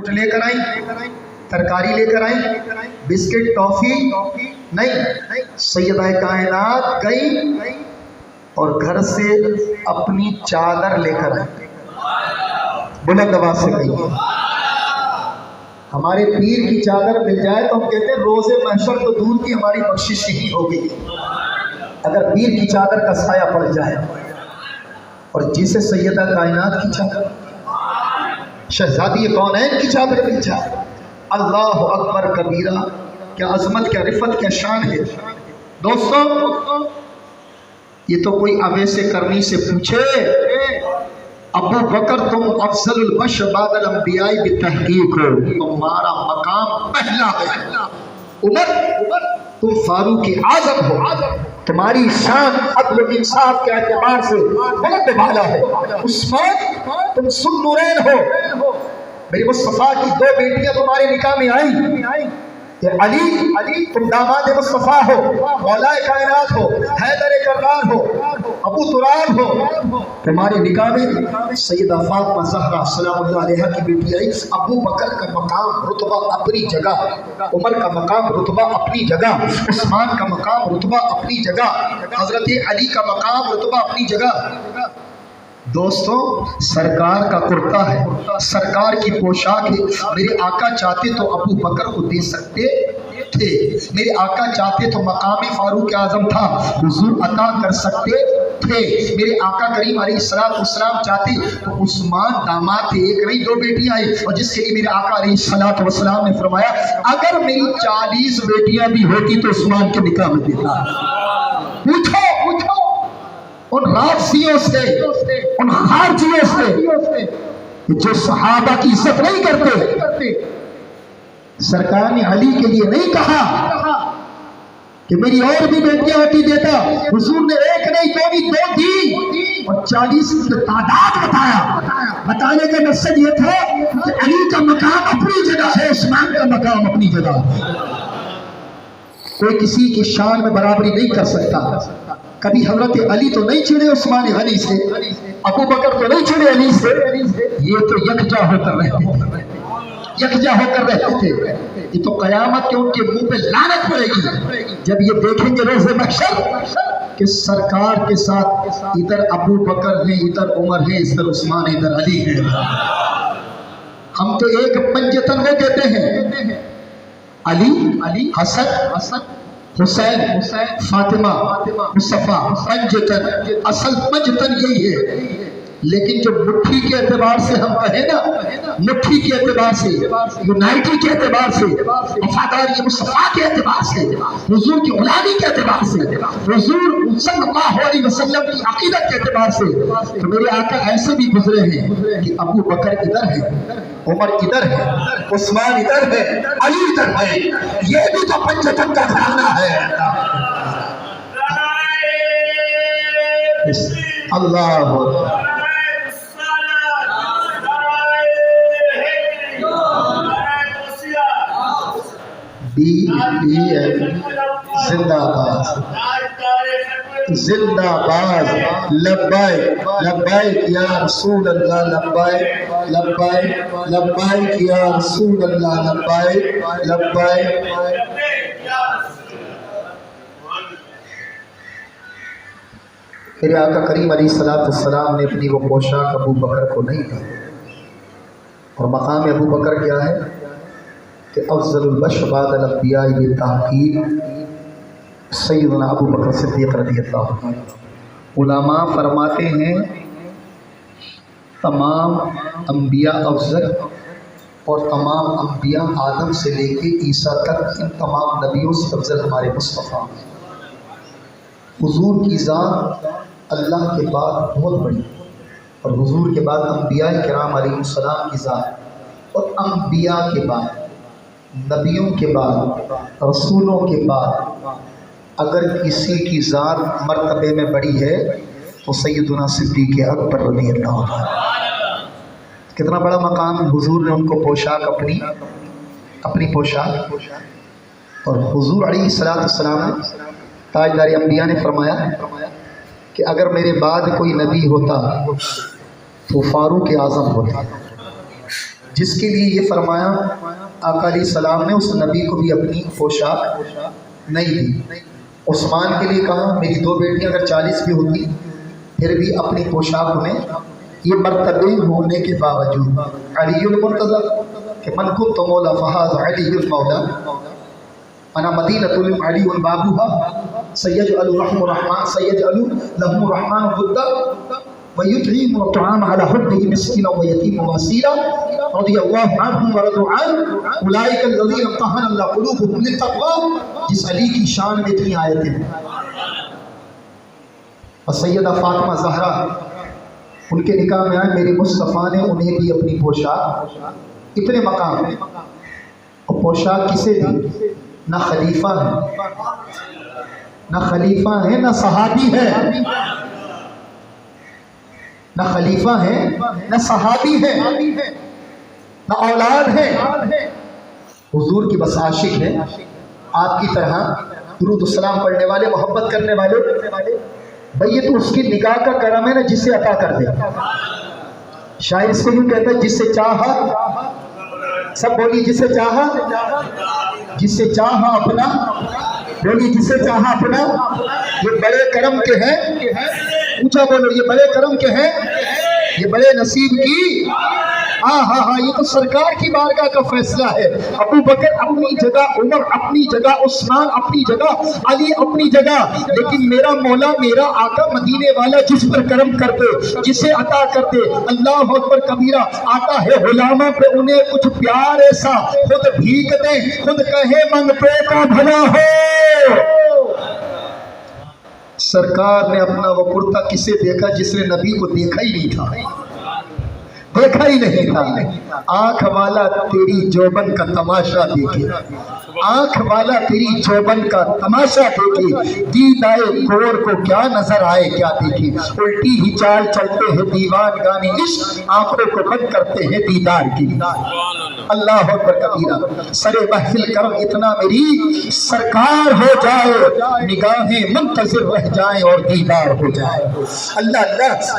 لے کر آئی، ترکاری لے کر آئی، بسکٹ ٹافی نہیں، سیدہ کائنات گئی اور گھر سے اپنی چادر لے کر آئی، بلند آواز سے گئی۔ ہمارے پیر کی چادر مل جائے تو ہم کہتے ہیں روز محشر تو دور کی ہماری بخشش ہی ہو گئی۔ اگر پیر کی چادر کا سایہ پڑ جائے، اور جسے سیدہ کائنات کی چادر، شہزادی کونین کی چادر مل جائے، اللہ اکبر کبیرہ، کیا عظمت، کیا رفت، کیا شان ہے۔ دوستو یہ تو کوئی اویس کرنی سے پوچھے، ابو بکر تم افضل البشر بعد الانبیاء بالتحقیق ہو، تمہارا مقام پہلا ہے۔ عمر تم فاروق اعظم ہو، تمہاری شان عدل و انصاف کے اعتبار سے بلند بالا ہے۔ عثمان تم ذو النورین ہو، میرے مصطفیٰ کی دو بیٹیاں تمہارے نکاح میں آئیں، کہ علی تم داماد مصطفیٰ ہو، مولا کائنات ہو، حیدر کرار ہو، ابو تراب ہو، تمہارے نکاح میں سیدہ فاطمہ زہرا سلام اللہ علیہا کی بیٹی آئی۔ ابو بکر کا مقام رتبہ اپنی جگہ، عمر کا مقام رتبہ اپنی جگہ، عثمان کا مقام رتبہ اپنی جگہ، حضرت علی کا مقام رتبہ اپنی جگہ۔ دوستوں سرکار کا کرتا ہے، سرکار کی پوشاک ہے، میرے آقا چاہتے تو ابو بکر کو دے سکتے تھے، میرے آقا چاہتے تو مقام فاروق اعظم تھا حضور عطا کر سکتے تھے، میرے آقا کریم علیہ السلام چاہتے تو عثمان داماد تھے، ایک نہیں دو بیٹیاں آئی، اور جس کے لیے میرے آقا علیہ السلام نے فرمایا اگر میری 40 بیٹیاں بھی ہوتی تو عثمان کے نکاح میں دیتا۔ پوچھو ان رافضیوں سے، ان خارجیوں سے جو صحابہ کی عزت نہیں کرتے، سرکار نے علی کے لیے نہیں کہا کہ میری اور بھی بیٹیاں ہوتی دیتا، حضور نے ایک نہیں دو بھی دو دی، اور 40 کی تعداد بتانے کا مقصد یہ تھا کہ علی کا مقام اپنی جگہ ہے، عثمان کا مقام اپنی جگہ۔ کوئی کسی کی شان میں برابری نہیں کر سکتا۔ کبھی حضرت علی تو نہیں چڑھے عثمان غنی سے، ابو بکر تو نہیں چڑھے علی سے، یہ تو یکجا ہو کر رہتے تھے۔ یہ تو قیامت کے ان کے منہ پہ لعنت پڑے گی جب یہ دیکھیں گے روز محشر کہ سرکار کے ساتھ ادھر ابو بکر ہیں، ادھر عمر ہیں، ادھر عثمان، ادھر علی ہیں۔ ہم تو ایک پنجتن وہ کہتے ہیں، علی، حسن، حسین، فاطمہ، مصطفیٰ، پنجتن، اصل پنجتن یہی ہے، لیکن جو مٹھی کے اعتبار سے ہم کہیں نا، مٹھی کے اعتبار سے، یونائٹی کے اعتبار سے، وفاداری مصطفیٰ کے اعتبار سے، حضور کی غلامی کے اعتبار سے، حضور صلی اللہ علیہ وسلم کی عقیدت کے اعتبار سے، تو میرے آقا ایسے بھی گزرے ہیں کہ ابو بکر ادھر ہے، عمر ادھر ہے، عثمان ادھر ہے، علی ادھر ہے، یہ بھی تو پنجتن کا گھرانہ ہے۔ اللہ زندہ باد، زندہ باد، لبیک لبیک یا رسول اللہ، لبیک لبیک لبیک یا رسول اللہ، لبیک لبیک۔ میرے آقا کریم علیہ السلام نے اپنی وہ پوشاک ابو بکر کو نہیں دی، اور مقام ابو بکر کیا ہے کہ افضل البشر بعد الانبیاء بالتحقیق سیدنا ابو بکر صدیق رضی اللہ عنہ۔ علماء فرماتے ہیں تمام انبیاء افضل، اور تمام انبیاء آدم سے لے کے عیسیٰ تک ان تمام نبیوں سے افضل ہمارے مصطفیٰ۔ حضور کی ذات اللہ کے بعد بہت بڑی، اور حضور کے بعد انبیاء کرام علیہ السلام کی ذات، اور انبیاء کے بعد، نبیوں کے بعد، رسولوں کے بعد اگر کسی کی ذات مرتبے میں بڑی ہے تو سیدنا صدیق اکبر رضی اللہ عنہ۔ کتنا بڑا مقام، حضور نے ان کو پوشاک اپنی پوشاک، اور حضور علیہ السلام تاجدار انبیاء نے فرمایا کہ اگر میرے بعد کوئی نبی ہوتا تو فاروق اعظم ہوتا، جس کے لیے یہ فرمایا آقا علیہ السلام نے اس نبی کو بھی اپنی پوشاک نہیں دی. عثمان کے لیے کہا میری 2 بیٹیاں اگر 40 بھی ہوتی پھر بھی اپنی پوشاک انہیں. یہ مرتبے ہونے کے باوجود علی المرتضی کہ من کنت مولا فہذا علی المولا انا مدینۃ علی بابها سیجعل لهم الرحمن ودا ويطعم الطعام على حبه مسكينا ويتيما واسيرا رضي الله عنهم ورضوا عنه اولئک الذین امتحن اللہ قلوبهم للتقوى. جس علی کی شان میں اتنی آیتیں ہیں. اور سیدہ فاطمہ زہرا ان کے نکاح میں آئے میرے مصطفیٰ نے انہیں بھی اپنی پوشاک. اتنے مقام ہیں. اور پوشاک کسے دی؟ نہ خلیفہ ہے نہ خلیفہ ہے نہ صحابی ہے. نہ خلیفہ ہے نہ صحابی ہے نہ اولاد ہے. حضور کی بس عاشق ہے آپ کی طرح درود السلام پڑھنے والے محبت کرنے والے. بھئی یہ تو اس کی نگاہ کا کرم ہے نا جسے عطا کر دے. شاعر اس کو یوں کہتا ہے جسے چاہا سب بولی جسے چاہا اپنا بولی جسے چاہا اپنا. یہ بڑے کرم کے ہیں اونچا بولو یہ بڑے کرم کے ہیں یہ بڑے نصیب کی. ہاں یہ تو سرکار کی بارگاہ کا فیصلہ ہے. ابو بکر اپنی جگہ عمر اپنی جگہ عثمان اپنی جگہ علی اپنی جگہ. لیکن میرا مولا میرا آقا مدینے والا جس پر کرم کرتے جسے عطا کرتے اللہ اکبر کبیرہ. آتا ہے غلاموں پہ انہیں کچھ پیار ایسا خود بھیک دیں خود کہے منگ پہ کا بھلا ہو. سرکار نے اپنا وہ کرتا کسے دیکھا جس نے نبی کو دیکھا ہی نہیں تھا آنکھ والا تیری جوبن کا تماشا دیکھے آنکھ والا تیری جوبن کا تماشا دیکھے. دیدائے کور کو کیا نظر آئے کیا دیکھے. الٹی ہی چال چلتے ہیں دیوان گانی عشق آنکھوں کو بند کرتے ہیں دیدار کی. اللہ اکبر کبیرہ. سر محفل کرم اتنا میری سرکار ہو جائے نگاہیں منتظر رہ جائیں اور دیدار ہو جائے. اللہ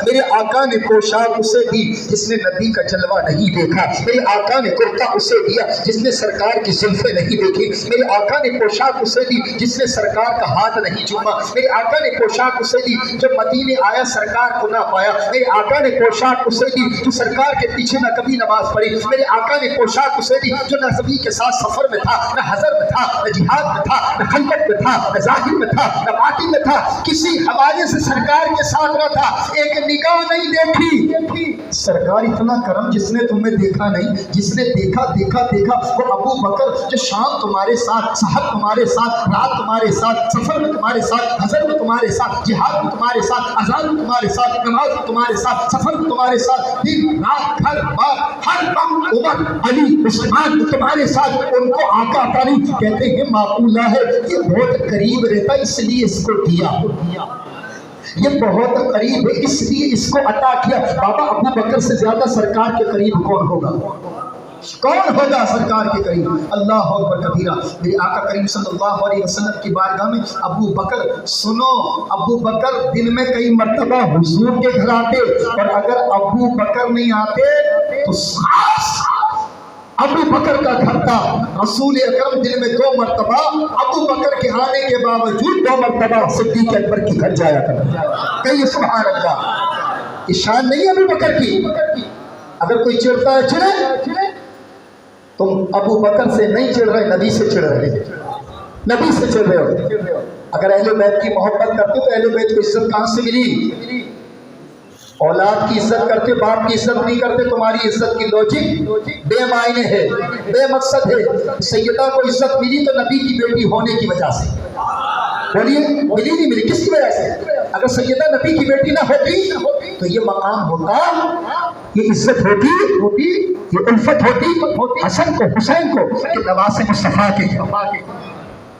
میرے آقا نے پوشاک اسے دی جس نے نبی کا جلوہ نہیں دیکھا. میرے آقا نے کرتا اسے دیا جس نے سرکار کی زلفیں نہیں دیکھی. میرے آقا نے پوشاک اسے دی جس نے سرکار کا ہاتھ نہیں چوما. میرے آقا نے پوشاک اسے دی جو مدینے آیا سرکار کو نہ پایا. میرے آقا نے پوشاک اسے دی جو سرکار کے پیچھے نہ کبھی نماز پڑھی. میرے آقا نے پوشاک اسے دی جو نہ نبی کے ساتھ سفر میں تھا نہ حضر میں تھا نہ جہاد میں تھا نہ خلوت میں تھا نہ ظاہر میں تھا نہ باطن میں تھا. کسی حوالے سے سرکار کے ساتھ نہ تھا. ایک نگاہ نہیں دیکھی. سرکار اتنا کرم جس نے تمہیں دیکھا نہیں جس نے دیکھا وہ ابو بکر جو شام تمہارے ساتھ سحر تمہارے ساتھ رات تمہارے ساتھ سفر میں تمہارے ساتھ حضر میں تمہارے ساتھ جہاد میں تمہارے ساتھ اذان میں تمہارے ساتھ نماز میں تمہارے ساتھ سفر میں تمہارے ساتھ دن رات ہر بار ہر وقت عمر علی عثمان تمہارے ساتھ. ان کو آقا عطا نہیں کہتے ہیں معقولہ ہے یہ بہت قریب رہتا اس لیے اس کو دیا. یہ بہت قریب ہے اس لیے اس کو عطا کیا. بابا ابو بکر سے زیادہ سرکار کے قریب کون ہوگا سرکار کے قریب. اللہ اکبر کبیرہ. میرے آقا کریم صلی اللہ علیہ وسلم کی بارگاہ میں ابو بکر سنو ابو بکر دن میں کئی مرتبہ حضور کے گھر آتے اور اگر ابو بکر نہیں آتے تو ابو بکر کا گھر تھا. رسول اکرم دن میں 2 مرتبہ ابو بکر کے آنے کے باوجود 2 مرتبہ صدیق اکبر کے گھر جایا کرتا. کہیے سبحان اللہ. یہ شان نہیں ہے ابو بکر کی. اگر کوئی چڑھتا ہے چڑھے. تم ابو بکر سے نہیں چڑھ رہے نبی سے چڑھ رہے ہو. اگر اہل بیت کی محبت کرتے تو اہل بیت کو عزت کہاں سے ملی. اولاد کی عزت کرتے باپ کی عزت نہیں کرتے. تمہاری عزت کی لوجک بے معنی ہے بے مقصد ہے. سیدہ کو عزت ملی تو نبی کی بیٹی ہونے کی وجہ سے. بولیے ملی نہیں ملی کس کی وجہ سے. اگر سیدہ نبی کی بیٹی نہ ہوتی تو یہ مقام ہوتا یہ عزت ہوتی یہ الفت ہوتی حسن کو حسین کو کہ نواز مصطفیٰ کے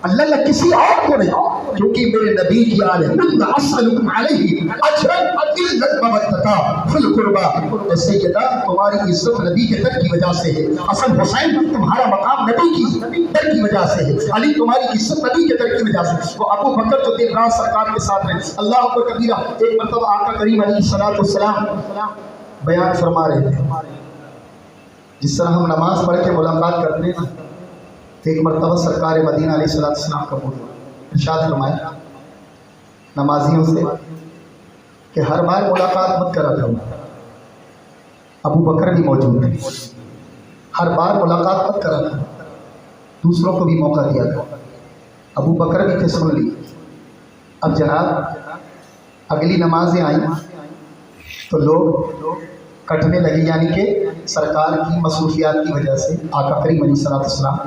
اللہ کسی اور کو نہیں کیونکہ میرے نبی کی آل ہے. اسألکم علیہ اجرا الا المودۃ فی القربى. سیدہ تمہاری عزت نبی کے در کی وجہ سے ہے. حسن حسین تمہارا مقام نبی کی در کی وجہ سے ہے. علی تمہاری عزت نبی کے در کی وجہ سے. وہ ابو بکر جو دن رات سرکار کے ساتھ رہے. اللہ اکبر کبیرہ. ایک مرتبہ آقا کریم علیہ الصلوۃ والسلام بیان فرما رہے تھے. جس طرح ہم نماز پڑھ کے ملاقات کرتے ہیں، ایک مرتبہ سرکار مدینہ علیہ السلام کا بول ارشاد فرمایا نمازیوں سے کہ ہر بار ملاقات مت کرا کرو. ابو بکر بھی موجود ہے. ہر بار ملاقات مت کرا کرو، دوسروں کو بھی موقع دیا کرو. ابو بکر بھی تھے، سن لی. اب جناب اگلی نمازیں آئیں تو لوگ کٹنے لگے، یعنی کہ سرکار کی مصروفیات کی وجہ سے آقا کریم علیہ السلام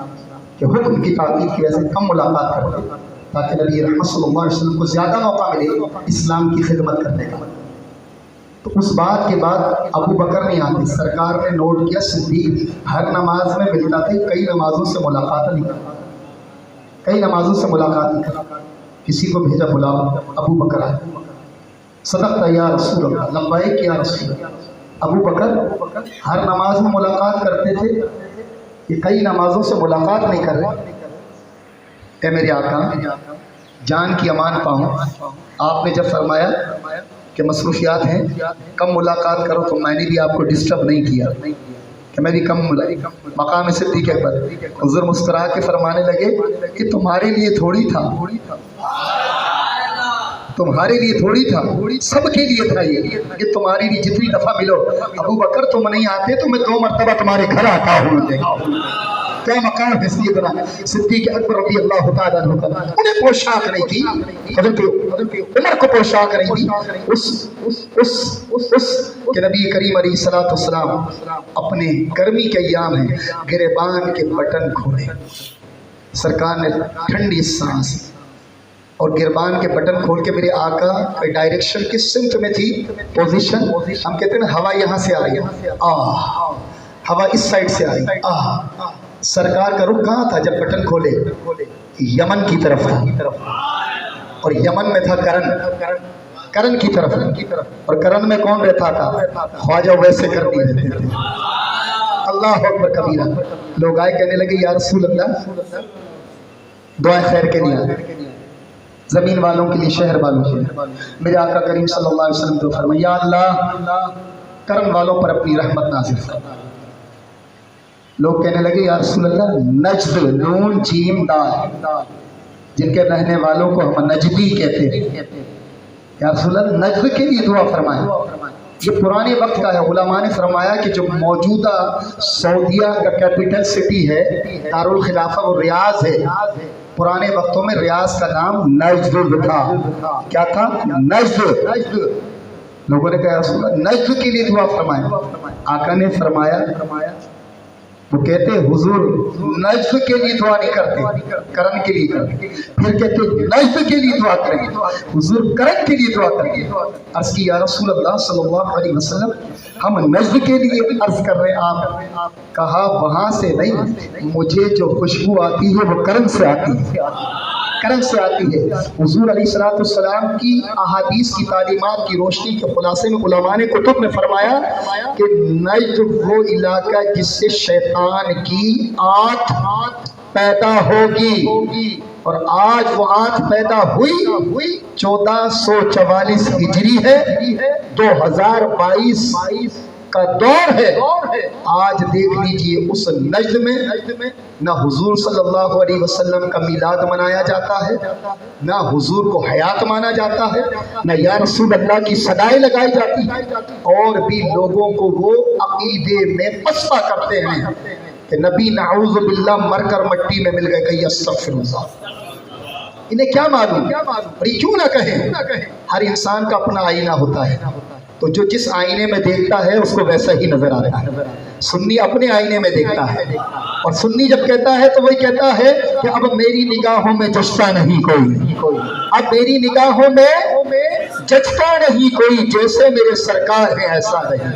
کے حکم کی تاکید کی وجہ سے کم ملاقات کرتے تاکہ نبی رحمت صلی اللہ علیہ وسلم کو زیادہ موقع ملے اسلام کی خدمت کرنے کا. تو اس بات کے بعد ابو بکر نہیں آتے. سرکار نے نوٹ کیا صدیق ہر نماز میں ملتا تھا، کئی نمازوں سے ملاقات نہیں کرتا، کئی نمازوں سے ملاقات نہیں کرتا. کسی کو بھیجا بلاؤ، ابو بکر آئے. صدقت یا رسول اللہ، لبیک یا رسول اللہ. ابو بکر ہر نماز میں ملاقات کرتے تھے، یہ کئی نمازوں سے ملاقات نہیں کر رہے. اے میرے آقا جان کی امان پاؤں، آپ نے جب فرمایا کہ مصروفیات ہیں کم ملاقات کرو تو میں نے بھی آپ کو ڈسٹرب نہیں کیا کہ میں بھی کم مقام صدیق اکبر. حضور مسکرا کے فرمانے لگے کہ تمہارے لیے تھوڑی تھا، تمہارے لیے تھوڑی تھا، سب کے لیے تھا. یہ کہ تمہاری لیے جتنی دفعہ ملو. ابو بکر تم نہیں آتے تو میں 2 مرتبہ تمہارے گھر آتا ہوں. کیا مقام ہے سیدنا صدیق اکبر رضی اللہ تعالیٰ عنہ. انہیں پوشاک نہیں تھی، حضرت عمر کو پوشاک نہیں تھی. اس کہ نبی کریم علیہ السلام اپنے گرمی کے ایام ہیں گریبان کے بٹن کھولے. سرکار نے ٹھنڈی سانس اور گربان کے بٹن کھول کے میرے آقا ڈائریکشن کس سمت میں تھی، پوزیشن ہم کہتے ہیں نا ہوا یہاں سے آ رہی ہے، ہوا اس سائڈ سے آ رہی ہے. سرکار کا رخ کہاں تھا جب بٹن کھولے؟ یمن کی طرف تھا، اور یمن میں تھا کرن کی طرف. اور کرن میں کون رہتا تھا؟ خواجہ ویسے کرنی رہتے تھے. اللہ اکبر کبیرہ. لوگ آئے کہنے لگے یا رسول اللہ دعائیں خیر کے لیے، زمین والوں کے لیے، شہر والوں کے لیے. میرے آقا کریم صلی اللہ علیہ وسلم تو فرمایا یا اللہ کرن والوں پر اپنی رحمت نازل فرما. لوگ کہنے لگے یا رسول اللہ نجد، نون جیم دال، جن کے رہنے والوں کو ہم نجدی کہتے ہیں، یا رسول اللہ نجد کے لیے دعا فرمائیں. یہ پرانے وقت کا ہے. علماء نے فرمایا کہ جو موجودہ سعودیہ کا کیپٹل سٹی ہے دارالخلافہ وہ ریاض ہے. پرانے وقتوں میں ریاض کا نام نجد تھا. کیا تھا؟ نجد. لوگوں نے کہا رسول اللہ نجد کے لیے دعا فرمائیں. آقا نے فرمایا، وہ کہتے حضور نجد کے لیے دعا نہیں کرتے، کرن کے لیے کرتے. پھر کہتے نجد کے لیے دعا کریں، حضور کرن کے لیے دعا کریں. عرض کی یا رسول اللہ صلی اللہ علیہ وسلم ہم نجد کے لیے عرض کر رہے ہیں. آپ کہا وہاں سے نہیں، مجھے جو خوشبو آتی ہے وہ کرن سے آتی ہے، کرن سے آتی ہے. حضور علیہ السلام کی احادیث کی تعلیمات کی روشنی کے خلاصے میں علماء نے کتب میں فرمایا کہ نجد وہ علاقہ جس سے شیطان کی آنت پیدا ہوگی، اور آج وہ آنت پیدا ہوئی 1444 ہجری ہے، 2022 کا دور ہے. آج دیکھ لیجئے اس نجد میں نہ حضور صلی اللہ علیہ وسلم کا میلاد منایا جاتا ہے، نہ حضور کو حیات مانا جاتا ہے، نہ یا رسول اللہ کی صدائیں لگائی جاتی ہیں. اور بھی لوگوں کو وہ عقیدے میں پسپا کرتے ہیں کہ نبی نعوذ باللہ مر کر مٹی میں مل گئے. کہ استغفر اللہ. انہیں کیا معلوم، اور یہ کیوں نہ کہیں. ہر انسان کا اپنا آئینہ ہوتا ہے، تو جو جس آئینے میں دیکھتا ہے اس کو ویسا ہی نظر آتا ہے. سنی اپنے آئینے میں دیکھتا ہے، اور سنی جب کہتا ہے تو وہی کہتا ہے کہ اب میری نگاہوں میں جچتا نہیں کوئی، اب میری نگاہوں میں جچتا نہیں کوئی، جیسے میرے سرکار ہیں ایسا نہیں.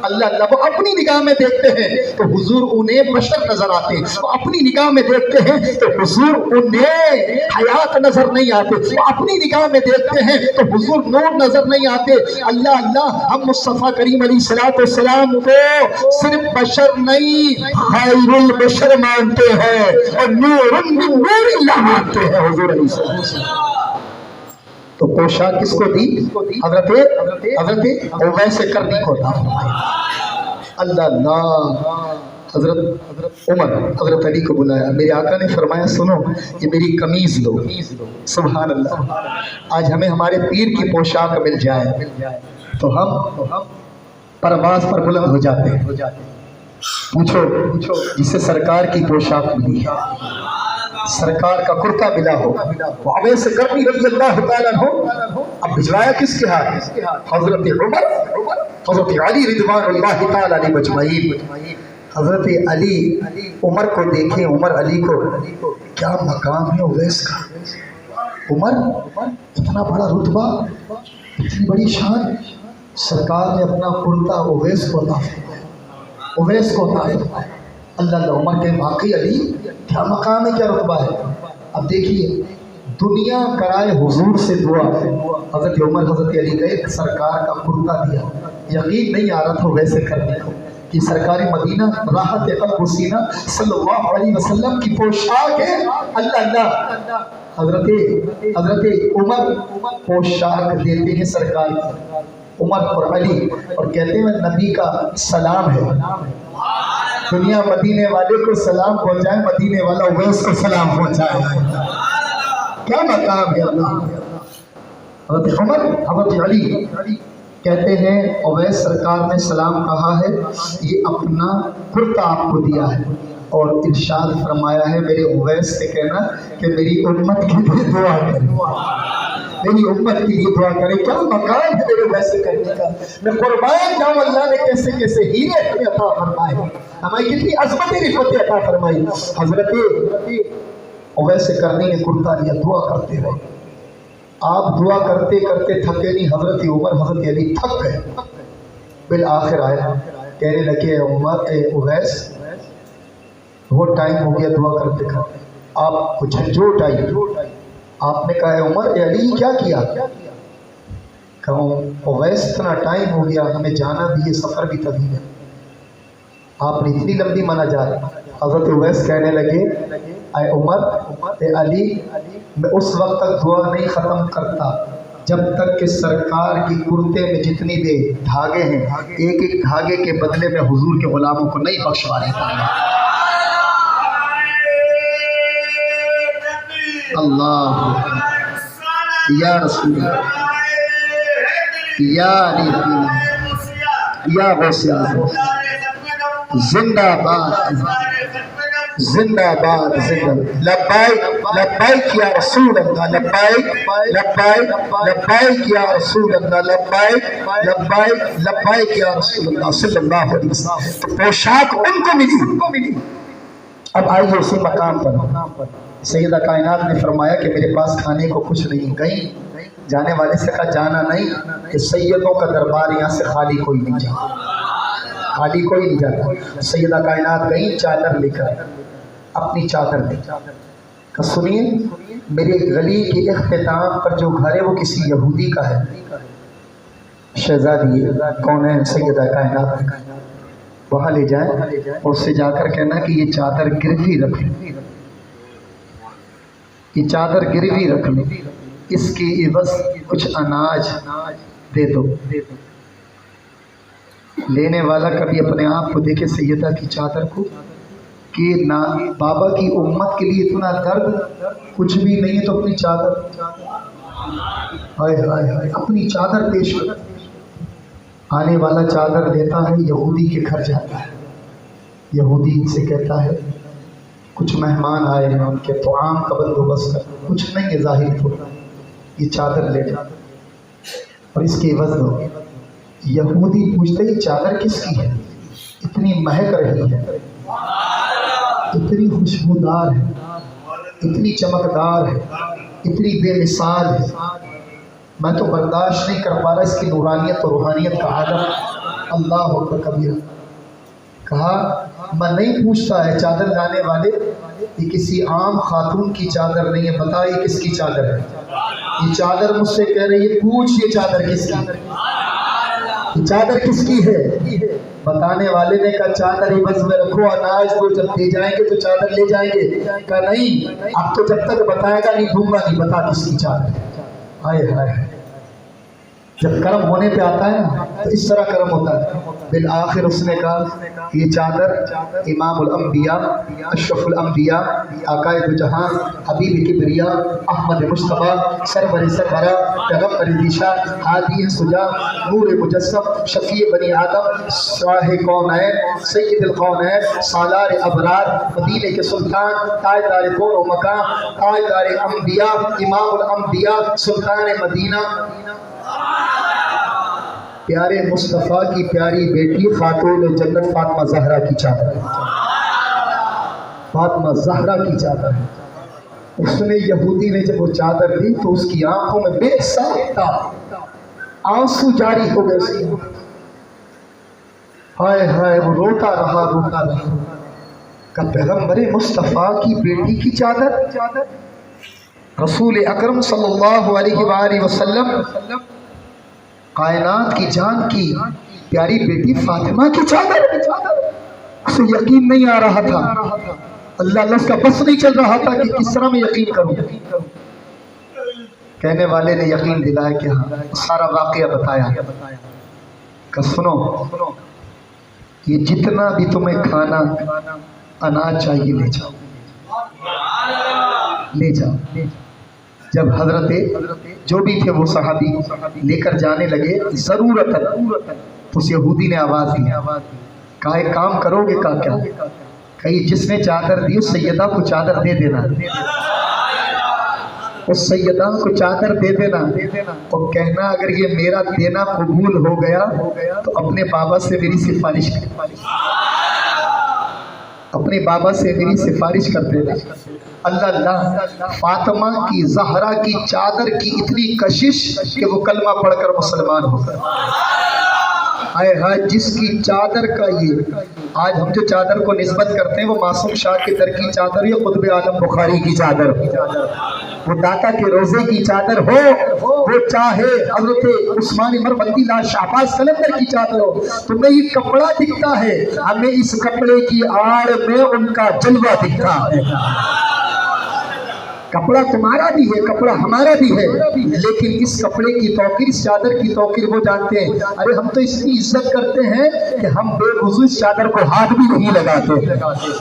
اللہ اللہ وہ اپنی نگاہ میں دیکھتے ہیں تو حضور انہیں بشر نظر آتے، وہ اپنی نگاہ میں دیکھتے ہیں تو حضور انہیں حیات نظر نہیں آتے، وہ اپنی نگاہ میں دیکھتے ہیں تو حضور نور نظر نہیں آتے. اللہ اللہ ہم مصطفیٰ کریم علیہ السلام کو صرف بشر نہیں خیر البشر مانتے ہیں، اور نور من نور اللہ مانتے ہیں حضور علیہ السلام. تو پوشاک کس کو دی؟ حضرت اویس کرنی کو تھا. اللہ اللہ حضرت عمر حضرت علی کو بلایا، میرے آقا نے فرمایا سنو یہ میری قمیض لو، سبحان اللہ، آج ہمیں ہمارے پیر کی پوشاک مل جائے تو ہم پرواز پر بلند ہو جاتے ہیں۔ پوچھو جس سے سرکار کی پوشاک ملی ہے، سرکار کا کرتا ملا ہو، وعبے سے کرنی رضی اللہ تعالیٰ عنہ، اب بھجوایا کس کے ہاتھ؟ حضرت عمر، حضرت علی رضوان اللہ تعالیٰ علیہ مجمعین۔ حضرت علی عمر کو دیکھیں، عمر علی کو، کیا مقام ہے اویس کا، عمر اتنا بڑا رتبہ، اتنی بڑی شان، سرکار نے اپنا کرتا اویس کو عطا فرمایا، اویس کو عطا فرمایا۔ اللہ اللہ، عمر کے باقی علی کیا مقام ہے، کیا رتبہ ہے۔ اب دیکھیے دنیا کرائے حضور سے دعا، حضرت عمر حضرت علی کا ایک سرکار کا کرتا دیا، یقین نہیں آ رہا تھا ویسے کرنے کو کہ سرکار مدینہ راحت قلب و سینہ صلی اللہ علیہ وسلم کی پوشاک ہے۔ اللہ اللہ، حضرت عمر پوشاک دیتے ہیں سرکار کی، عمر اور علی، اور کہتے ہیں نبی کا سلام ہے، دنیا مدینے والے کو سلام پہنچائے، مدینے والا اویس کو سلام پہنچائے، کیا مقام ہے اللہ۔ حضرت عمر حضرت علی کہتے ہیں اویس سرکار نے سلام کہا ہے، یہ اپنا کرتا آپ کو دیا ہے، اور ارشاد فرمایا ہے میرے اویس سے کہنا کہ میری امت کے لیے دعا کرے، میری امت کے لیے دعا کرے۔ کیا مقام ہے میرے ویسے کرنے کا، میں قربان جاؤں اللہ نے کیسے کیسے ہیرے ہمیں عطا فرمائے، ہمیں کتنی عظمت رفعت عطا فرمائی۔ حضرت اویس کرنے نے کرتا لیا، دعا کرتے رہے، آپ دعا کرتے کرتے تھکے نہیں، حضرت عمر حضرت علی تھک گئے، بالآخر آئے کہنے لگے عمر اویس بہت ٹائم ہو گیا دعا کرتے کرتے، آپ کو جھنجھوٹ آئی، آپ نے کہا عمر علی کیا کیا؟ کہا اویس اتنا ٹائم ہو گیا، ہمیں جانا بھی ہے، سفر بھی طویل ہے، آپ نے اتنی لمبی منع جا رہی۔ حضرت اویس کہنے لگے اے عمر اے علی، میں اس وقت تک دعا نہیں ختم کرتا جب تک کہ سرکار کی کرتے میں جتنی بھی دھاگے ہیں، ایک ایک دھاگے کے بدلے میں حضور کے غلاموں کو نہیں بخشوا دیتا۔ اللہ یا رسول اللہ یا علی یا غوث اعظم، زندہ باد زندہ باد زندہ، لبیک لبیک یا رسول اللہ، لبیک لبیک لبیک یا رسول اللہ، لبیک لبیک لبیک یا رسول اللہ صلی اللہ علیہ وسلم۔ تو پوشاک ان کو ملی۔ اب آئیے اسی مقام پر سیدہ کائنات نے فرمایا کہ میرے پاس کھانے کو کچھ نہیں، گئی جانے والے سے کہا جانا نہیں، کہ سیدوں کا دربار یہاں سے خالی کوئی نہیں جاتا، خالی کوئی نہیں جاتا۔ سیدہ کائنات گئی چادر لے کر، اپنی چادر لے کر، سنیے میرے گلی کے اختتام پر جو گھر ہے وہ کسی یہودی کا ہے، شہزادی کون ہے؟ سیدہ کائنات، وہاں لے جائیں اور اس سے جا کر کہنا کہ یہ چادر گروی رکھ لیں، یہ چادر گروی رکھ لیں، اس کی عوض کچھ اناج دے دو۔ لینے والا کبھی اپنے آپ کو دیکھے سیدہ کی چادر کو کہ نہ بابا کی امت کے لیے اتنا درد کچھ بھی نہیں ہے، تو اپنی چادر، ہائے ہائے ہائے، اپنی چادر پیش کر۔ آنے والا چادر دیتا ہے، یہودی کے گھر جاتا ہے، یہودی سے کہتا ہے کچھ مہمان آئے ہیں، ان کے طعام کا بندوبست کر، کچھ نہیں ہے ظاہر تو یہ چادر لے جا اور اس کی عوض دو۔ یہودی پوچھتے یہ چادر کس کی ہے؟ اتنی مہک رہی ہے، اتنی خوشبودار ہے، اتنی چمکدار ہے، اتنی بے مثال ہے، میں تو برداشت نہیں کر پا رہا اس کی نورانیت اور روحانیت کا عالم۔ اللہ اکبر کبیرہ۔ کہا میں نہیں پوچھتا ہے چادر لانے والے، یہ کسی عام خاتون کی چادر نہیں ہے، بتا یہ کس کی چادر ہے؟ یہ چادر مجھ سے کہہ رہی ہے پوچھ یہ چادر کس کی، یہ چادر کس کی ہے؟ بتانے والے نے کہا چادر عوض میں رکھو، اناج کو جب دے جائیں گے تو چادر لے جائیں گے۔ کہا نہیں، اب تو جب تک بتائے گا نہیں دوں گا نہیں، بتا کس کی چادر ہے۔ ہائے ہائے، جب کرم ہونے پہ آتا ہے نا تو اس طرح کرم ہوتا ہے. بالآخر اس نے کہا یہ چادر امام الانبیاء اشرف الانبیاء آقا دو جہاں حبیب کبریا احمد مصطفیٰ سرور سرورہ پیغمبر ذیشان ہادی سجا نور مجسم شفیع بنی آدم شاہ کونین سید القونین سالار ابرار مدینے کے سلطان تاجدار کون و مکان تاجدار انبیاء امام الانبیاء سلطان مدینہ پیارے مصطفیٰ کی پیاری بیٹی خاتون جنت فاطمہ زہرا کی چادر ہے. فاطمہ زہرا کی چادر ہے. اس نے یہودی نے جب وہ چادر دی تو اس کی آنکھوں میں بے ساختہ آنسو جاری ہو گئے. ہائے ہائے وہ روتا رہا کہ پیغمبر مصطفیٰ کی بیٹی کی چادر رسول اکرم صلی اللہ علیہ وآلہ وسلم کائنات کی جان کی پیاری بیٹی فاطمہ کی چادر. اسے یقین نہیں آ رہا تھا. اللہ اس کا بس نہیں چل رہا تھا کہ کس طرح میں یقین کروں. کہنے والے نے یقین دلایا کہ ہاں سارا واقعہ بتایا کہ سنو یہ جتنا بھی تمہیں کھانا اناج چاہیے لے جاؤ. جب حضرت جو بھی تھے وہ صحابی لے کر جانے لگے ضرورت اس یہودی نے آواز دی. کہا ایک کام کرو گے کیا؟ کہی جس نے چادر دی اس سیدہ کو چادر دے دینا. اس سیدہ کو چادر دے دینا اور کہنا اگر یہ میرا دینا قبول ہو گیا تو اپنے بابا سے میری سفارش اپنے بابا سے میری سفارش کر دینا. اللہ فاطمہ کی زہرا کی چادر کی اتنی کشش کہ وہ کلمہ پڑھ کر مسلمان ہو گئے. ہائے ہائے جس کی چادر کا یہ آج ہم جو چادر کو نسبت کرتے ہیں وہ معصوم شاہ کے در کی چادر یا قطب عالم بخاری کی چادر وہ داتا کے روزے کی چادر ہو وہ چاہے حضرت عثمان مربندی لا شہباز قلندر کی چادر ہو. تمہیں یہ کپڑا دکھتا ہے ہمیں اس کپڑے کی آڑ میں ان کا جلوہ دکھتا ہے. کپڑا تمہارا بھی ہے کپڑا ہمارا بھی ہے لیکن اس کپڑے کی توقیر اس چادر کی توقیر وہ جانتے ہیں. ارے ہم تو اس کی عزت کرتے ہیں کہ ہم بے وضو اس چادر کو ہاتھ بھی نہیں لگاتے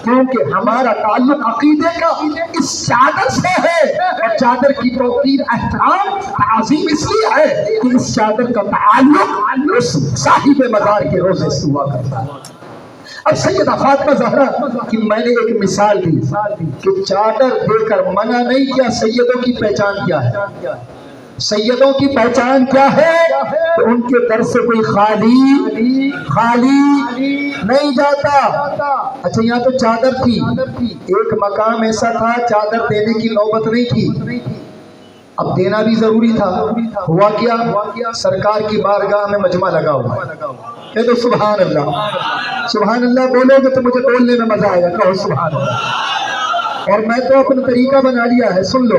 کیونکہ ہمارا تعلق عقیدے کا اس چادر سے ہے. اور چادر کی توقیر احترام تعظیم اس لیے ہے کہ اس چادر کا تعلق اس صاحب مزار کے روزے سے ہوا کرتا ہے. اب سیدہ فاطمہ زہرا کی میں نے ایک مثال دی کہ چادر دے کر منع نہیں کیا. سیدوں کی پہچان کیا ہے؟ سیدوں کی پہچان کیا ہے؟ کہ ان کے در سے کوئی خالی نہیں جاتا. اچھا یہاں تو چادر تھی ایک مقام ایسا تھا چادر دینے کی نوبت نہیں تھی. اب دینا بھی ضروری تھا. ہوا کیا سرکار کی بارگاہ میں مجمع لگا ہوا. کہہ دو سبحان اللہ. سبحان اللہ بولو گے تو مجھے بولنے میں مزہ آئے گا. کہو سبحان اللہ. اور میں تو اپنا طریقہ بنا لیا ہے. سن لو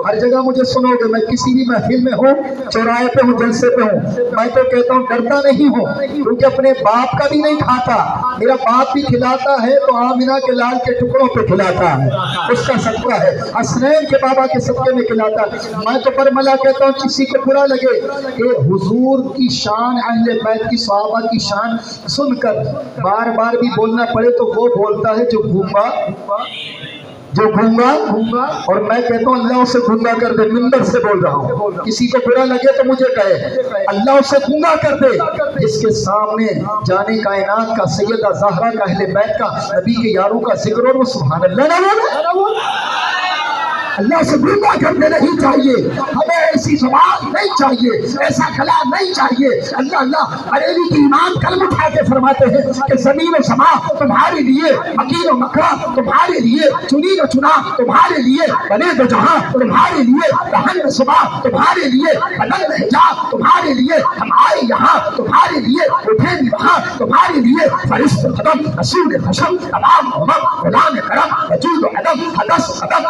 ہر جگہ مجھے سنو گے. میں کسی بھی محفل میں ہوں چوراہے پہ ہوں جلسے پہ ہوں میں تو کہتا ہوں ڈرتا نہیں ہوں کیونکہ اپنے باپ کا بھی نہیں کھاتا. میرا باپ بھی کھلاتا ہے تو آمنہ کے لال کے ٹکڑوں پہ کھلاتا ہے اس کا صدقہ ہے. حسنین کے بابا کے صدقے میں کھلاتا ہے. میں تو برملا کہتا ہوں کسی کو برا لگے کہ حضور کی شان اہل بیت کی صحابہ کی شان سن کر بار بار بھی بولنا پڑے تو وہ بولتا ہے جو گھوما اور میں کہتا ہوں اللہ اسے گونگا کر دے. منبر سے بول رہا ہوں کسی کو برا لگے تو مجھے کہے اللہ اسے گونگا کر دے جس کے سامنے جانے کائنات کا سیدہ زہرا کا اہل بیت کا نبی کے یاروں کا ذکر اور وہ سبحان اللہ نہ بولے. اللہ سے گونگا کرنے نہیں چاہیے. ہمیں ایسی زبان نہیں چاہیے ایسا کلام نہیں چاہیے. اللہ اللہ بریلوی کی امام کلم اٹھا کے فرماتے ہیں کہ زمین و سما تمہارے لیے مکین و مکہ تمہارے لیے چنین و چنا تمہارے لیے بنے دو جہاں تمہارے لیے دہن صبح تمہارے لیے بلند حجاب تمہارے لیے ہم آئے یہاں تمہارے لیے اٹھے بھی وہاں تمہارے لیے فرشت قدم رسول خشم تمام امم غلام کرم وجود و عدم حدث قدم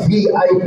VIP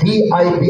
VIP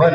1,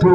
2,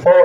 4,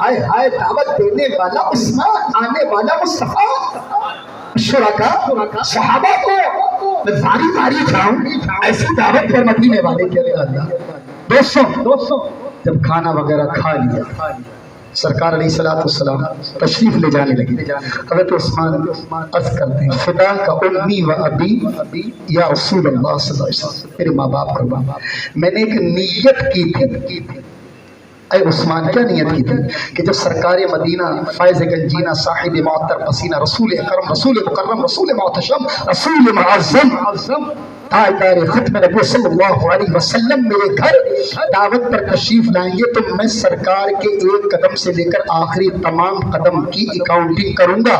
ہائے ہائے دعوت دینے والا عثمان، آنے والا مصطفیٰ، شرکا صحابہ کو میں باری باری جاؤں ایسی دعوت پر مدینے والے کے اللہ۔ دوستوں جب کھانا وغیرہ کھا لیا، سرکار علیہ السلام تشریف لے جانے لگے۔ حضرت عثمان عرض کرتے ہیں خدا کا امی و ابی یا رسول اللہ صلی اللہ علیہ وسلم، میرے ماں باپ قربان، میں نے ایک نیت کی تھی۔ اے عثمان کیا نیت کی تھی کہ جب سرکار مدینہ فائز گنجینہ صاحب معطر پسینہ رسول اکرم رسول مکرم رسول محتشم رسول معظم تاجدار ختم نبوت صلی اللہ علیہ وسلم میرے گھر دعوت پر تشریف لائیں گے تو میں سرکار کے ایک قدم سے لے کر آخری تمام قدم کی اکاؤنٹنگ کروں گا،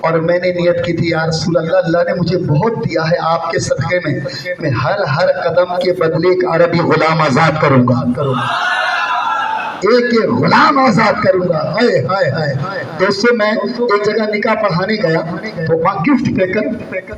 اور میں نے نیت کی تھی یا رسول اللہ، اللہ نے مجھے بہت دیا ہے آپ کے صدقے میں ہر قدم کے بدلے ایک عربی غلام آزاد کروں گا، ایک غلام آزاد کروں گا۔ ہائے ہائے ہائے دوستوں، میں ایک جگہ نکاح پڑھانے گیا تو وہاں گفٹ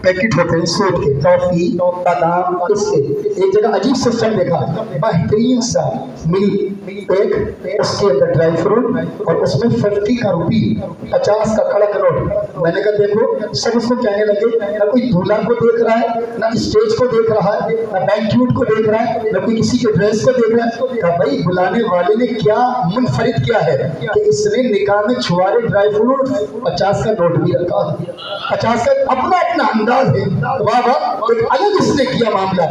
پیکٹ ہوتے ہیں سوٹ کے، ٹافی بادام، اس کے ایک جگہ عجیب سسٹم دیکھا، بہترین سا ملی ایک، اس کے اندر ڈرائی فروٹ اور اس میں 50 کا روپی، 50 کا کڑک نوٹ۔ میں نے کہا دیکھو، سب اس کو کہنے لگے، نہ کوئی دولہا کو دیکھ رہا ہے، نہ اسٹیج کو دیکھ رہا ہے، نہ بینکیوٹ کو دیکھ رہا ہے، نہ کوئی کسی کے ڈریس کو دیکھ رہا ہے۔ کہا بھائی بلانے والے نے کیا منفرد کیا ہے کہ اس نے نکاح میں چھوارے ڈرائی فروٹ 50 کا نوٹ بھی رکھا، 50 کا اپنا انداز ہے، واہ واہ، ایک الگ اس نے کیا معاملہ۔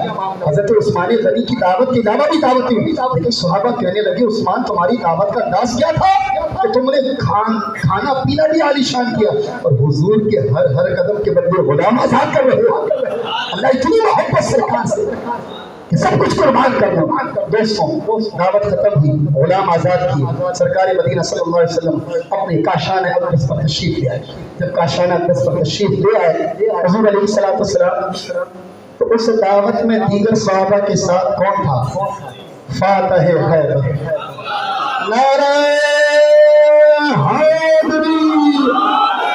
حضرت عثمان غنی کی دعوت کے علاوہ بھی دعوت تھی، لیکن صحابہ کہنے لگے عثمان تمہاری دعوت کا انداز کیا تھا کہ تم نے کھانا پینا بھی عالیشان کیا اور حضور کے ہر قدم کے بدلے غلام آزاد کر رہے ہو۔ اللہ اتنی محبت سرکار سے کہ سب کچھ قربان کر دو۔ دوستوں دعوت ختم ہوئی، غلام آزاد کیے، سرکار مدینہ صلی اللہ علیہ وسلم اپنے کاشان اقدس پر تشریف لے آئے۔ جب کاشان اقدس پر تشریف لے آئے حضور علیہ السلام تو اس دعوت میں دیگر صحابہ کے ساتھ کون تھا؟ فاتح حیدر، نعرہ حیدری،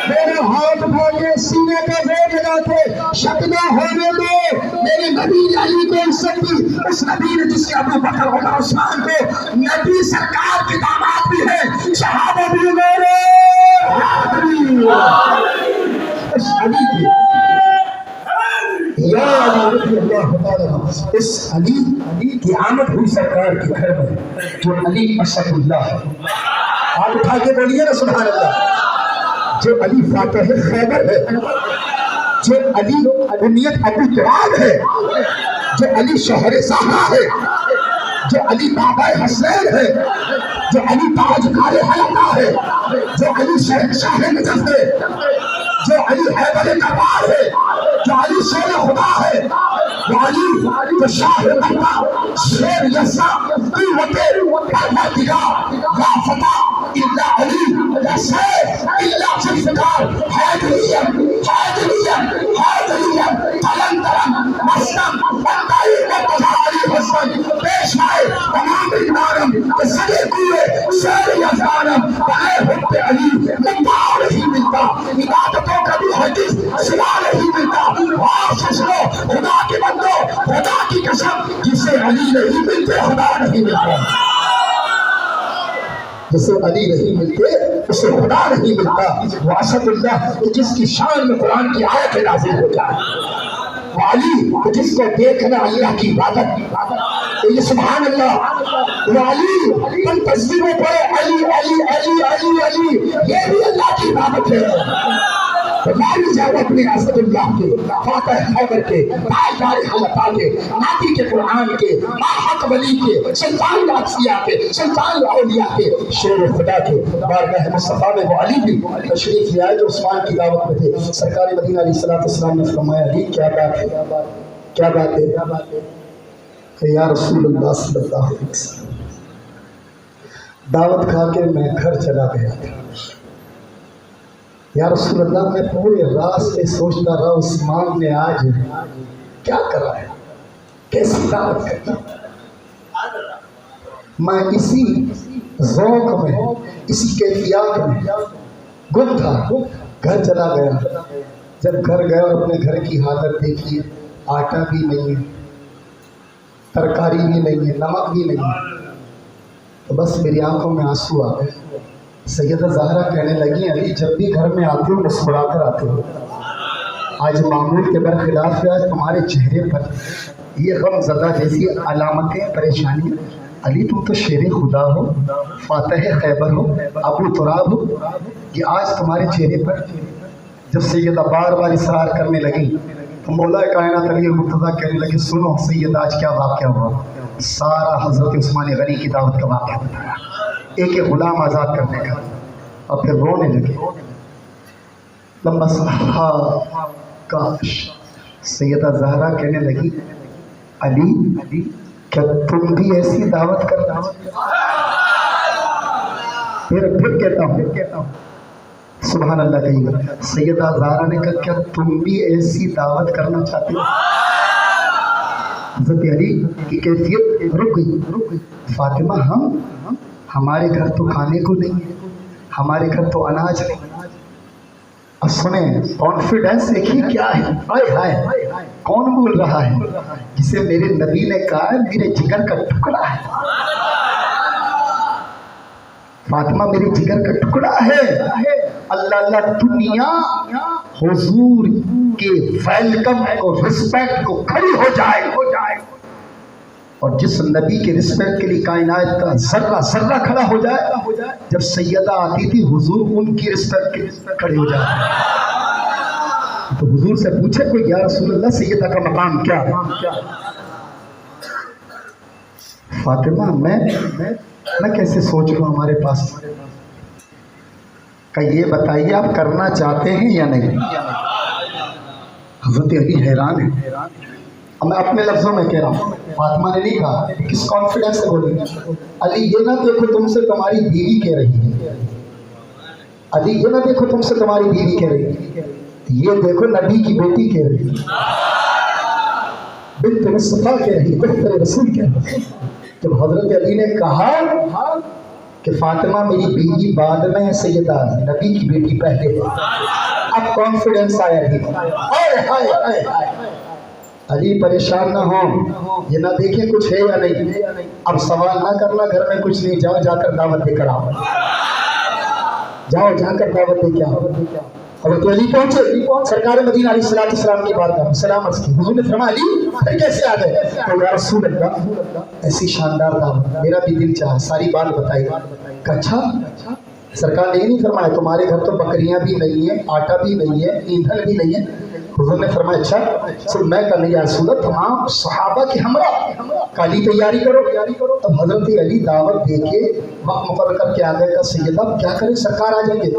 میرے ہاتھ اٹھا کے سینے کا زور لگا کے شک نہ ہونے دو، میرے نبی علی کو عزت دی، اس نبی نے جس کے ابو بکر عمر عثمان کو نبی سرکار کے داماد بھی ہے، صحابہ بھی میرے حیدری، اس علی کی یا علی رضی اللہ تعالی، اس علی کی آمد ہوئی سرکار کے گھر میں، جو علی اسد اللہ ہے۔ آپ اٹھا کے بولیے نا سبحان اللہ، جو علی فاتح خیبر ہے، جو علی بنیت ابو تراب ہے، جو علی شوہر زہرا ہے، جو علی بابا حسین ہے، جو علی تاجکار حلقہ ہے، جو علی شہنشاہ نجف ہے، جو علی حیدر کرار ہے، جو علی شیر خدا ہے، جو علی جو شاہ مکہ شیر یسا قوت پروردگار لا فتح الا علی لا سیف الا ذوالفقار، حیدریت حیدریت حیدریت قلندرم مسلم بندائی مرتضی علی حسن پیش آئے تمام اقدارم کہ سگے کوئے شیر یزدانم بغیر حب علی مدعا نہیں ملتا، عبادتوں کا بھی حدیث سوا نہیں ملتا۔ اور سسرو خدا کے بندو، خدا کی قسم، جسے علی نہیں ملتے خدا نہیں ملتا، جسے علی نہیں ملتے اسے خدا نہیں ملتا۔ وہ اسد اللہ کہ جس کی شان میں قرآن کی آیت نازل ہو جائے، وہ علی جس کو دیکھنا اللہ کی عبادت، یہ سبحان اللہ، وہ علی تم تصویروں پڑھے علی علی علی علی علی، یہ بھی اللہ کی عبادت ہے۔ ماری جاؤ اپنے اسد اللہ کے، فاتح خیبر کے، تاجدار حلقہ کے، نبی کے قرآن کے، ماحق ولی کے، سلطان العطفیہ کے، سلطان الاولیاء کے، شیر خدا کے بارگاہ مصطفیٰ میں وہ علی بھی تشریف لے آئے جو عثمان کی دعوت میں تھے۔ سرکار مدینہ علیہ السلام نے فرمایا علی کیا بات ہے، کیا بات ہے کہ یا رسول اللہ صلی اللہ علیہ وسلم، دعوت کھا کے میں گھر چلا گیا تھا، یا رسول اللہ میں پورے راستے سوچتا رہا عثمان نے آج کیا کرا ہے، کیسی دعوت کرتا، میں اسی ذوق میں اسی کیفیات میں گم تھا، گھر چلا گیا۔ جب گھر گیا اور اپنے گھر کی حالت دیکھی، آٹا بھی نہیں ہے، ترکاری بھی نہیں ہے، نمک بھی نہیں ہے، تو بس میری آنکھوں میں آنسو آ گئے۔ سیدہ زہرا کہنے لگی علی جب بھی گھر میں آتے ہو مسکرا کر آتے ہو، آج معمول کے برخلاف ہے، آج تمہارے چہرے پر یہ غم زدہ جیسی علامتیں پریشانی. علی تم تو شیر خدا ہو، فاتح خیبر ہو، ابو تراب ہو، یہ آج تمہارے چہرے پر. جب سیدہ بار بار اصرار کرنے لگی تو مولا کائنات علی المرتضیٰ کہنے لگے سنو سیدہ آج کیا واقعہ ہوا. سارا حضرت عثمان غنی کی دعوت کا واقعہ بتایا، ایک ایک غلام آزاد کرنے کا، اور پھر رونے لگے. لمبا سا کاش. سیدہ زہرا کہنے لگی علی کیا تم بھی ایسی دعوت کرنا؟ پھر کہتا ہوں سبحان اللہ کہیے گا. سیدہ زہرا نے کہا کیا تم بھی ایسی دعوت کرنا چاہتے ہو؟ حضرت علی کی کیفیت رک گئی. فاطمہ ہمارے گھر تو کھانے کو نہیں، ہمارے گھر تو اناج نہیں. اب سنیں کانفیڈنس دیکھیے کیا ہے. ہائے ہائے کون بول رہا ہے؟ جسے میرے نبی نے کہا ہے میرے جگر کا ٹکڑا ہے. فاطمہ میرے جگر کا ٹکڑا ہے. اللہ اللہ دنیا حضور کے ویلکم کو رسپیکٹ کو کھڑی ہو جائے. اور جس نبی کے رسپیکٹ کے لیے کائنات کا ذرہ ذرہ کھڑا ہو جائے. جب سیدہ آتی تھی حضور ان کی رسپیکٹ کے لیے کھڑے ہو جاتے. تو حضور سے پوچھے کوئی یا رسول اللہ سیدہ کا مقام کیا؟ فاطمہ میں کیسے سوچ لوں ہمارے پاس. کہ یہ بتائیے آپ کرنا چاہتے ہیں یا نہیں؟ حضرت علی حیران ہے. اب میں اپنے لفظوں میں کہہ رہا ہوں، فاطمہ نے نہیں کہا. کس کانفیڈنس سے بولیں گے؟ علی یہ نہ دیکھو تم سے تمہاری بیوی کہہ رہی ہے. علی یہ نہ دیکھو تم سے تمہاری بیوی کہہ رہی ہے، یہ دیکھو نبی کی بیٹی کہہ رہی ہے، بنت مصطفیٰ کہہ رہی ہے، بہتر رسول کہہ رہی ہے. جب حضرت علی نے کہا کہ فاطمہ میری بیوی بعد میں ہے، سیدہ نبی کی بیٹی پہلے ہے، اب کانفیڈنس آیا. علی پریشان نہ ہو، یہ نہ دیکھیں کچھ ہے یا نہیں. اب سوال نہ کرنا گھر میں کچھ نہیں، جاؤ جا کر دعوت دے کر آؤ. جاؤ جا کر دعوت دے کے آؤ. حضرت علی پہنچے سرکار مدینہ علیہ الصلوۃ والسلام کی بارگاہ میں سلام عرض کی. حضور نے فرمایا علی پھر کیسے آ گئے؟ تو یا رسول اللہ ایسی شاندار دعوت، میرا بھی دل چاہا، ساری بات بتائی. اچھا سرکار نے نہیں فرمایا تمہارے گھر تو بکریاں بھی نہیں ہیں، آٹا بھی نہیں ہے، ایندھن بھی نہیں ہے. حضور نے فرمایا اچھا سر میں کل یا رسول اللہ تمام صحابہ کی ہمراہ کالی تیاری کرو. اب حضرت علی دعوت دے کے وقت مقرر کر کے آ گئے. سیدہ کیا کریں سرکار آ جائیں گے.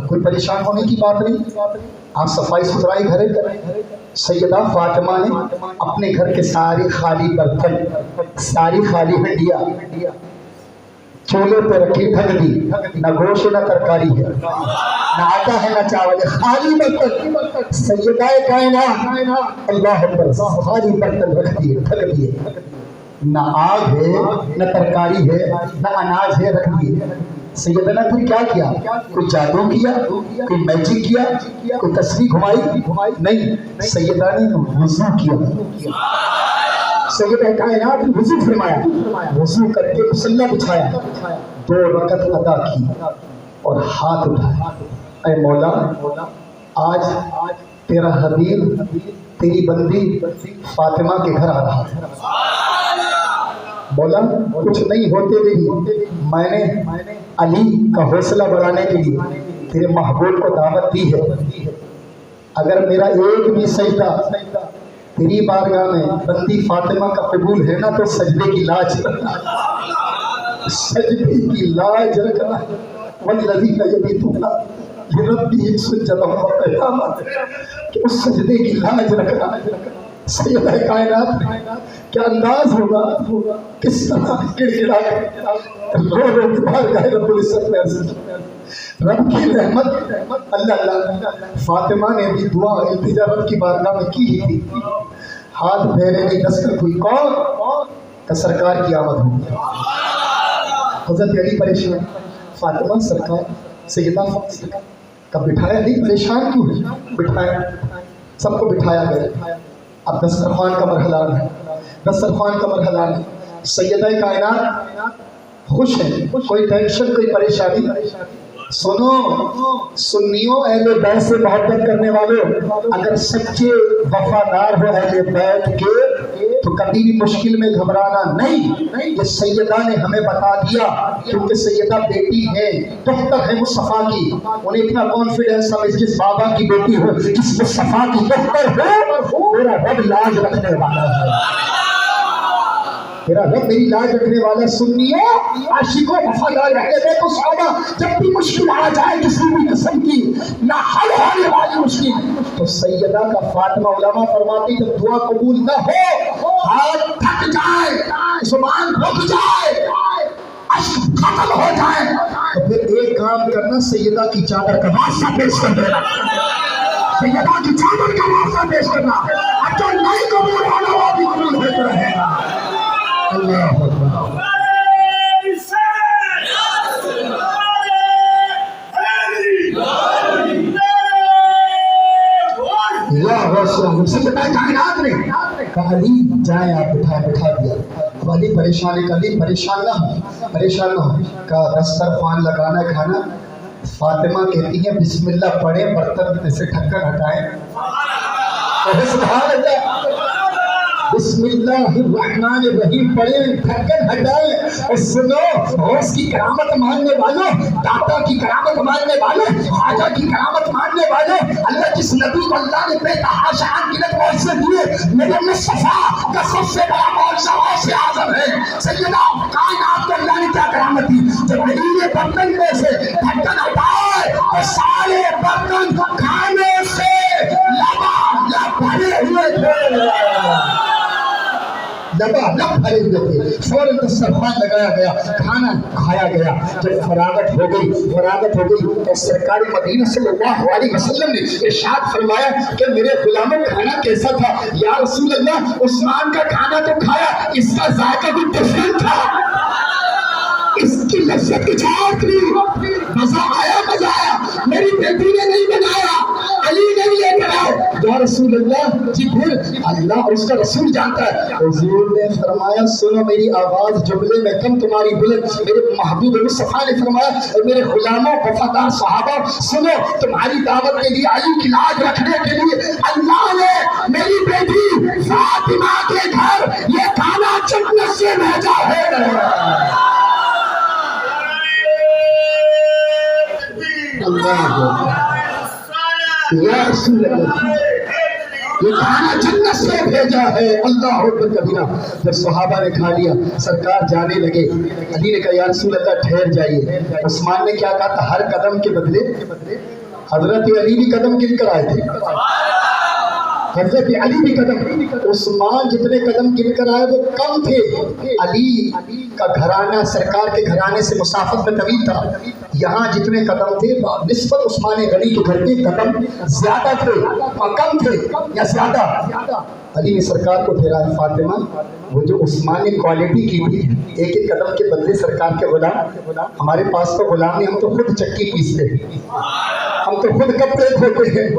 کوئی پریشان ہونے کی بات نہیں، آپ صفائی ستھرائی گھر کریں. سیدہ فاطمہ نے اپنے گھر کے سارے خالی برتن، ساری خالی ہنڈیاں چولہے پہ رکھی، ڈھک دی. نہ گوشت نہ ترکاری ہے، نہ آٹا ہے نہ چاول ہے، خالی برتن. سیدہ کائنات اللہ اکبر خالی برتن رکھ دیے، ڈھک دیے. نہ آگ ہے نہ ترکاری ہے نہ اناج ہے، رکھ دیے. سیدہ نے پھر کیا کیا؟ کوئی جادو کیا، کوئی میجک کیا، کوئی تسبیح گھمائی؟ نہیں، سیدہ نے وضو کیا. سیدہ کائنات وضو فرمایا، وضو کر کے مصلی بچھایا، 2 رکعت ادا کی اور ہاتھ اٹھائے. اے مولا آج تیرا حبیب تیری بندی فاطمہ کے گھر آ رہا ہے. مولا کچھ نہیں ہوتے بھی میں نے علی کا حوصلہ بڑھانے کے لیے تیرے محبوب کو دعوت دی ہے. اگر میرا ایک بھی سجدہ تیری بارگاہ میں بندی فاطمہ کا قبول ہے نا تو سجدے کی لاج رکھنا، سجدے کی لاج رکھنا. والذی یبیتون لربہم سجدا وقیاما، کہ اس سجدے کی لاج رکھنا. سیدہ کائنات کیا انداز ہوگا، کس طرح گڑگڑا رو کے بارگاہ رب العزت میں عرض کی. رب کی رحمت اللہ اللہ. فاطمہ نے بھی دعا التجا رب کی بارگاہ میں کی ہی تھی. ہاتھ پھیرے نہیں دستک ہوئی، کون؟ کہ سرکار کی آمد ہوئی. حضرت علی پریشان، فاطمہ سرکار سیدہ فاطمہ کا بٹھایا نہیں. پریشان کیوں ہے؟ بٹھایا، سب کو بٹھایا گیا. اب دسترخوان کا مرحلہ ہے، دسترخوان کا مرحلہ ہے. سیدہ کائنات خوش ہیں، کوئی ٹینشن کوئی پریشانی سنو سنیوں، اہل بیت سے محبت کرنے والوں، اگر سچے وفادار ہو اہل بیت کے تو کبھی بھی مشکل میں گھبرانا نہیں۔ یہ سیدہ نے ہمیں بتا دیا، کیونکہ سیدہ بیٹی ہے، دختر ہے مصطفیٰ کی، انہیں اتنا کانفیڈنس ہے جس بابا کی بیٹی ہو، جس مصطفیٰ کی دختر ہو، میرا رب لاج رکھنے والا ہے، میرا رب میری لاج رکھنے والا۔ سنیوں، عاشقوں، وفادار رہنے دے تو صحابہ جب بھی مشکل آ جائے کسی بھی قسم کی نہ حل ہونے والی مشکل، تو سیدہ کا فاطمہ علماء فرماتی جب دعا قبول نہ ہو، ہاتھ تھک جائے، زبان رک جائے، اشک ختم ہو جائے، تو پھر ایک کام کرنا، سیدہ کی چادر کا واسطہ پیش کر دینا، سیدہ کی چادر کا واسطہ پیش کرنا، اب جو نہیں قبول ہونا وہ بھی قبول ہوتا رہے گا۔ اللہ اکبر۔ کائنات نے کہا علی جائیں، آپ بٹھا دیا۔ اب علی پریشان ہے، علی پریشان نہ ہو، کہا دسترخوان لگانا ہے، کھانا۔ فاطمہ کہتی ہے بسم اللہ پڑھیں، برتن سے ڈھکن ہٹائیں، سبحان اللہ، بسم اللہ الرحمن الرحیم پڑھیں، ڈھکن ہٹائیں۔ اور سنو، غوث کی کرامت ماننے والوں، داتا کی کرامت ماننے والوں، خواجہ کی کرامت ماننے والوں، اللہ جس نبی کو اللہ نے بے تحاشا انگنت معجزے دیے، میرے مصطفیٰ کا سب سے بڑا معجزہ غوث اعظم ہے۔ سیدہ کائنات کو اللہ نے کیا کرامت دی؟ جب علی نے برتن میں سے ڈھکن ہٹائے اور سارے برتن کھانے سے لبا بھرے ہوئے تھے، لبا بھرے ہوئے تھے، فوراً دسترخوان لگایا گیا، کھانا کھایا گیا۔ جب فراغت ہو گئی تو سرکار مدینہ صلی اللہ علیہ وسلم نے ارشاد فرمایا کہ میرے غلاموں کا کھانا کیسا تھا؟ یا رسول اللہ، عثمان کا کھانا تو کھایا، اس کا ذائقہ بھی ڈفرنٹ تھا، اس کی لذت کچھ اور تھی، مزہ آیا، میری بیٹی نے نہیں بنایا، علی نے بھی یہ بنایا۔ یا رسول اللہ، جی پھر اللہ اور اس کا رسول جانتا ہے۔ حضور نے فرمایا سنو میری آواز جملے میں کم تمہاری بلند، میرے محبوب مصطفیٰ نے فرمایا اور میرے غلاموں وفادار صحابہ سنو، تمہاری دعوت کے لیے، علی کی لاج رکھنے کے لیے اللہ نے میری بیٹی فاطمہ کے گھر یہ کھانا جنت سے بھیجا ہے۔ یا رسول اللہ، یہ کھانا جنت سے بھیجا ہے، اللہ اکبر کبیرہ۔ جب صحابہ نے کھا لیا، سرکار جانے لگے، علی نے کہا یا رسول اللہ ٹھہر جائیے۔ عثمان نے کیا کہا تھا؟ ہر قدم کے بدلے حضرت علی بھی قدم گن کر آئے تھے، حضرت علی بھی قدم، عثمان جتنے قدم گن کر آئے وہ کم تھے، علی کا گھرانہ سرکار کے گھرانے سے مسافت میں طویل تھا، یہاں جتنے قدم تھے نسبت عثمان غنی کے گھر کے قدم زیادہ تھے، کم تھے یا زیادہ؟ علی نے سرکار کو پھیرایا، فاطمہ وہ جو عثمان نے کوالٹی کی تھی، ایک ایک قدم کے بدلے سرکار کے غلام، ہمارے پاس تو غلام نہیں، ہم تو خود چکی پیستے ہیں، ہم تو خود کپڑے دھوتے ہیں،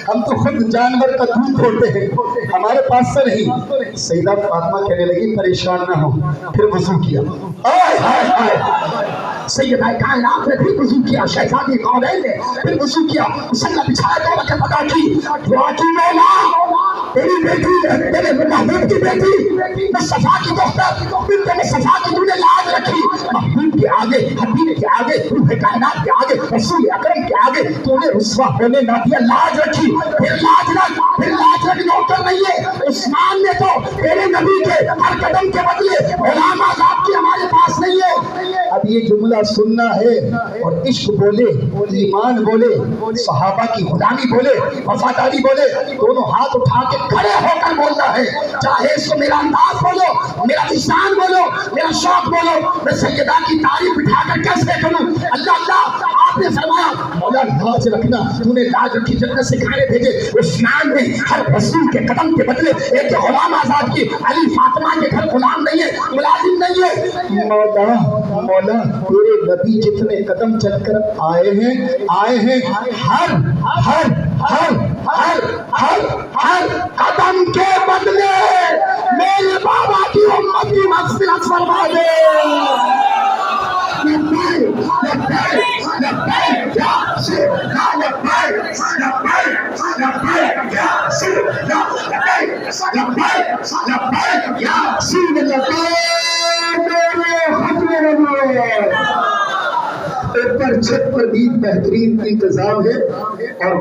ہم تو خود جانور کا دودھ دھوتے ہیں، ہمارے پاس سے نہیں۔ سیدہ فاطمہ کہنے لگی پریشان نہ ہو، پھر وضو کیا، سیدہ کائنات نے پھر وضو کیا، شہزادی کونین نے پھر وضو کیا، مصلی بچھایا، 2 رکعت ادا کی، دعا کی مولا تیری بیٹی، تیرے محبوب کی بیٹی، مصطفیٰ کی دختر، بنت مصطفیٰ کی تو نے لاج رکھی، محبوب کے آگے، حبیب کے آگے، روح کائنات کے آگے، رسول اکرم کے آگے تو نے رسوا ہونے نہ دیا، لاج رکھی، پھر لاج رکھ نوکر نہیں ہے، عثمان نے تو تیرے نبی کے ہر قدم کے بدلے غلام آزاد کی ہمارے پاس نہیں ہے۔ اب یہ جملہ سننا ہے اور عشق بولے، ایمان بولے، صحابہ کی غلامی بولے، وفاداری بولے، دونوں ہاتھ اٹھا کے کھڑے ہو کر بولنا ہے، چاہے اس کو میرا انداز بولو، میرا لسان بولو، میرا شوق بولو، میں سیدہ کی تعریف بٹھا کر کیسے کروں؟ اللہ آپ نے فرمایا مولا لاج رکھنا، تو نے لاج رکھی، جنت سے کھانے بھیجے، عثمان نے ہر رسول کے قدم کے بدلے ایک غلام آزاد کی، علی فاطمہ کے گھر غلام نہیں ہے، ملازم نہیں ہے۔ مولا تیرے نبی جتنے قدم چل کر آئے ہیں، ہر قدم کے بدلے میرے بابا کی امت کی مغفرت فرما دے۔ یا رسول اللہ اوپر چھت پر بھی بہترین انتظام ہے اور